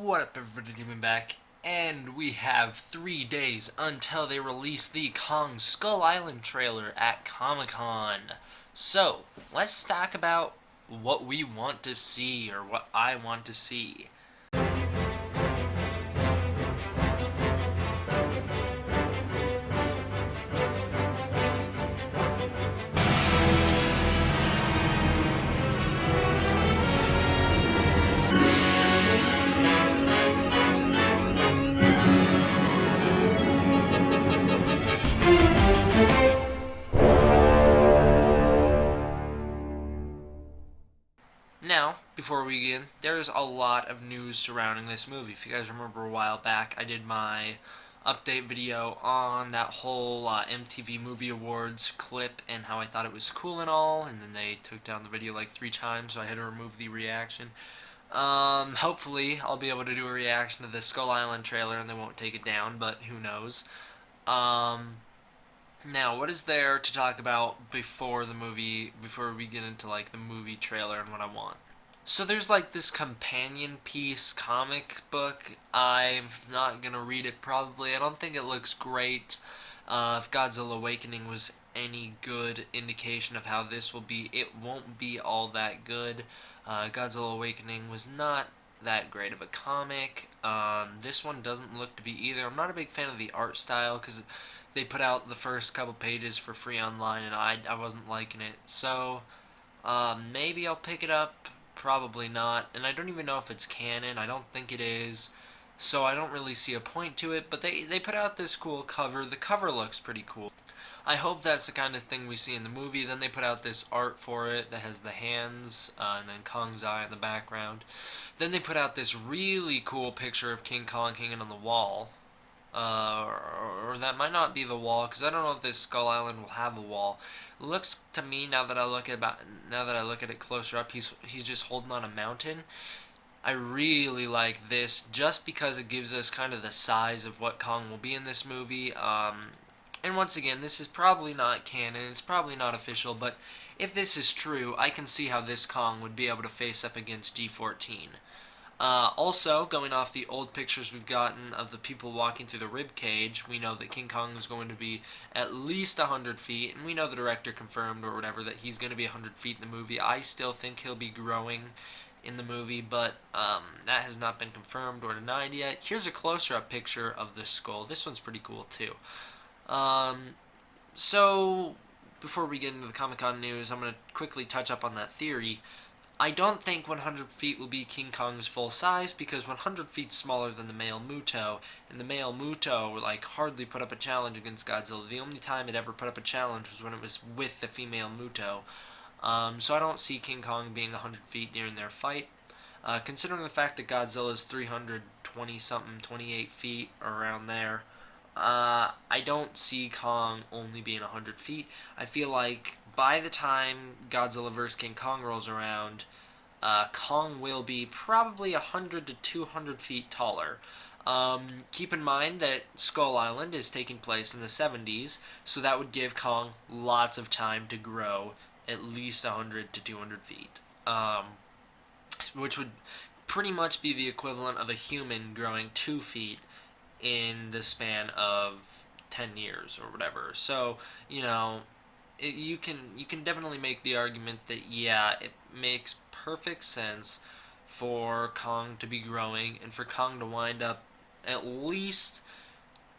What up, everybody? Doing back, and we have 3 days until they release the Kong Skull Island trailer at Comic-Con. So, let's talk about what we want to see, or what I want to see. Now, before we begin, there's a lot of news surrounding this movie. If you guys remember a while back, I did my update video on that whole MTV Movie Awards clip and how I thought it was cool and all, and then they took down the video like 3 times, so I had to remove the reaction. Hopefully I'll be able to do a reaction to the Skull Island trailer and they won't take it down, but who knows. Now, what is there to talk about before we get into like the movie trailer and what I want? So there's like this companion piece comic book. I'm not gonna read it probably. I don't think it looks great. If Godzilla Awakening was any good indication of how this will be, it won't be all that good. Godzilla Awakening was not that great of a comic. This one doesn't look to be either. I'm not a big fan of the art style because they put out the first couple pages for free online and I wasn't liking it. So maybe I'll pick it up. Probably not. And I don't even know if it's canon. I don't think it is. So I don't really see a point to it. But they put out this cool cover. The cover looks pretty cool. I hope that's the kind of thing we see in the movie. Then they put out this art for it that has the hands and then Kong's eye in the background. Then they put out this really cool picture of King Kong hanging on the wall. Or that might not be the wall, because I don't know if this Skull Island will have a wall. It looks to me, now that I look at it closer up, he's just holding on a mountain. I really like this just because it gives us kind of the size of what Kong will be in this movie. And once again, this is probably not canon, it's probably not official, but if this is true, I can see how this Kong would be able to face up against G14. Also, going off the old pictures we've gotten of the people walking through the rib cage, we know that King Kong is going to be at least 100 feet, and we know the director confirmed or whatever that he's going to be 100 feet in the movie. I still think he'll be growing in the movie, but that has not been confirmed or denied yet. Here's a closer-up picture of the skull. This one's pretty cool, too. So, before we get into the Comic-Con news, I'm going to quickly touch up on that theory. I don't think 100 feet will be King Kong's full size because 100 feet's smaller than the male Muto, and the male Muto like hardly put up a challenge against Godzilla. The only time it ever put up a challenge was when it was with the female Muto. So I don't see King Kong being 100 feet during their fight. Considering the fact that Godzilla is 320 something, 28 feet around there, I don't see Kong only being 100 feet. I feel like by the time Godzilla vs. King Kong rolls around, Kong will be probably 100 to 200 feet taller. Keep in mind that Skull Island is taking place in the 70s, so that would give Kong lots of time to grow at least 100 to 200 feet. Which would pretty much be the equivalent of a human growing 2 feet in the span of 10 years or whatever. So, you know, you can definitely make the argument that, yeah, it makes perfect sense for Kong to be growing and for Kong to wind up at least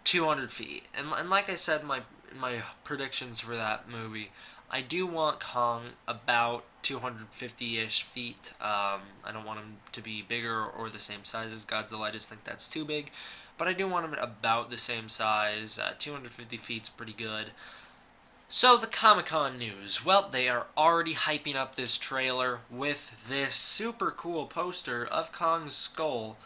200 feet. And like I said in my predictions for that movie, I do want Kong about 250-ish feet. I don't want him to be bigger or the same size as Godzilla. I just think that's too big. But I do want him about the same size. 250 feet's pretty good. So, the Comic-Con news. Well, they are already hyping up this trailer with this super cool poster of Kong's skull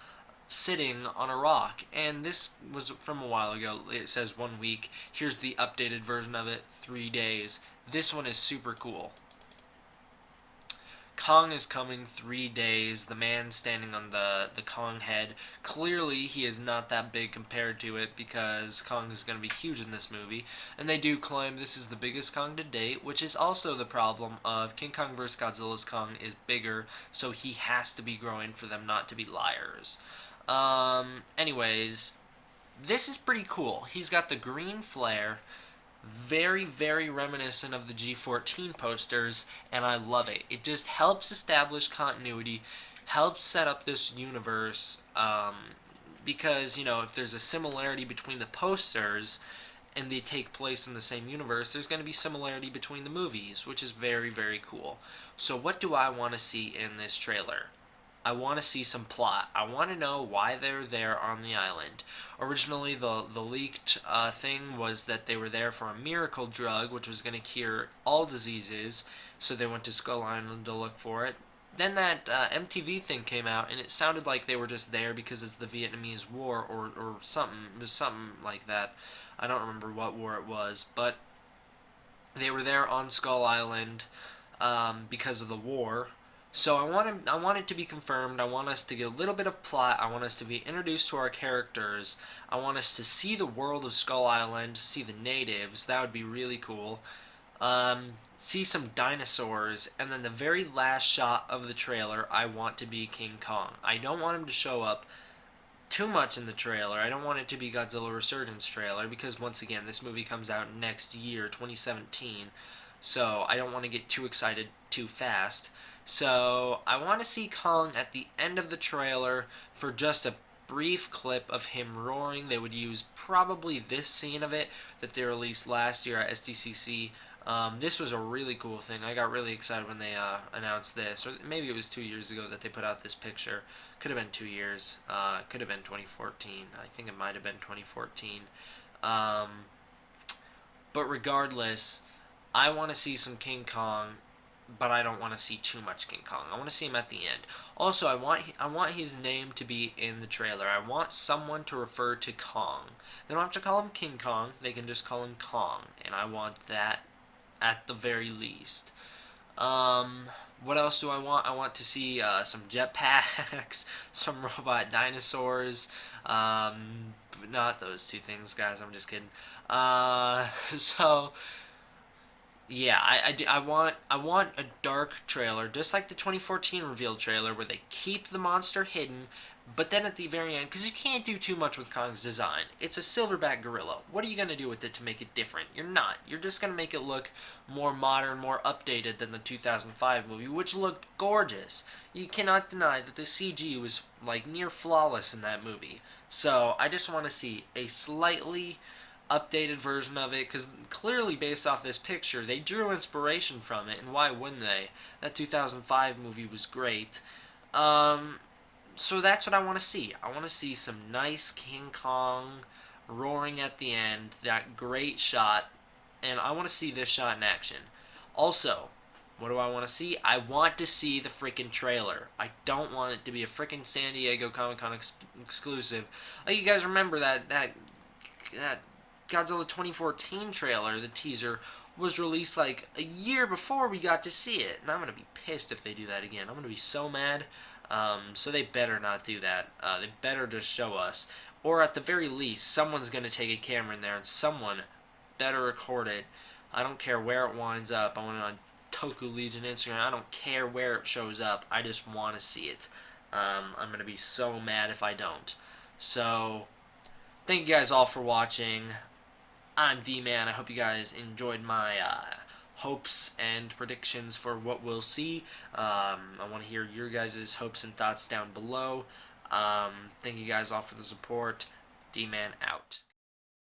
sitting on a rock. And this was from a while ago. It says 1 week. Here's the updated version of it, 3 days. This one is super cool. Kong is coming 3 days. The man standing on the Kong head. Clearly, he is not that big compared to it because Kong is going to be huge in this movie. And they do claim this is the biggest Kong to date, which is also the problem of King Kong vs. Godzilla's Kong is bigger, so he has to be growing for them not to be liars. Anyways, this is pretty cool. He's got the green flare, very, very reminiscent of the G14 posters, and I love it. It just helps establish continuity, helps set up this universe, because, if there's a similarity between the posters and they take place in the same universe, there's going to be similarity between the movies, which is very, very cool. So what do I want to see in this trailer? I want to see some plot. I want to know why they're there on the island. Originally, the leaked thing was that they were there for a miracle drug, which was going to cure all diseases, so they went to Skull Island to look for it. Then that MTV thing came out, and it sounded like they were just there because it's the Vietnamese War or something. It was something like that. I don't remember what war it was, but they were there on Skull Island because of the war. So I want it to be confirmed. I want us to get a little bit of plot. I want us to be introduced to our characters. I want us to see the world of Skull Island, see the natives. That would be really cool. See some dinosaurs, and then the very last shot of the trailer, I want to be King Kong. I don't want him to show up too much in the trailer. I don't want it to be Godzilla Resurgence trailer, because once again, this movie comes out next year, 2017. So I don't want to get too excited too fast. So I want to see Kong at the end of the trailer for just a brief clip of him roaring. They would use probably this scene of it that they released last year at SDCC. This was a really cool thing. I got really excited when they announced this, or maybe it was 2 years ago that they put out this picture. Could have been 2 years. Could have been 2014. I think it might have been 2014. But regardless, I want to see some King Kong, but I don't want to see too much King Kong. I want to see him at the end. Also, I want his name to be in the trailer. I want someone to refer to Kong. They don't have to call him King Kong. They can just call him Kong, and I want that at the very least. What else do I want? I want to see some jetpacks, some robot dinosaurs. Not those two things, guys. I'm just kidding. So yeah, I want a dark trailer, just like the 2014 reveal trailer, where they keep the monster hidden, but then at the very end, because you can't do too much with Kong's design. It's a silverback gorilla. What are you going to do with it to make it different? You're not. You're just going to make it look more modern, more updated than the 2005 movie, which looked gorgeous. You cannot deny that the CG was like near flawless in that movie. So I just want to see a slightly updated version of it, because clearly based off this picture they drew inspiration from it, and why wouldn't they? That 2005 movie was great. So that's what I want to see. I want to see some nice King Kong roaring at the end, that great shot, and I want to see this shot in action. Also, what do I want to see? I want to see the freaking trailer. I don't want it to be a freaking San Diego Comic-Con exclusive. Like, you guys remember that Godzilla 2014 trailer, the teaser, was released like a year before we got to see it. And I'm going to be pissed if they do that again. I'm going to be so mad. So they better not do that. They better just show us. Or at the very least, someone's going to take a camera in there and someone better record it. I don't care where it winds up. I want it on Toku Legion Instagram. I don't care where it shows up. I just want to see it. I'm going to be so mad if I don't. So, thank you guys all for watching. I'm D-Man. I hope you guys enjoyed my hopes and predictions for what we'll see. I want to hear your guys' hopes and thoughts down below. Thank you guys all for the support. D-Man out.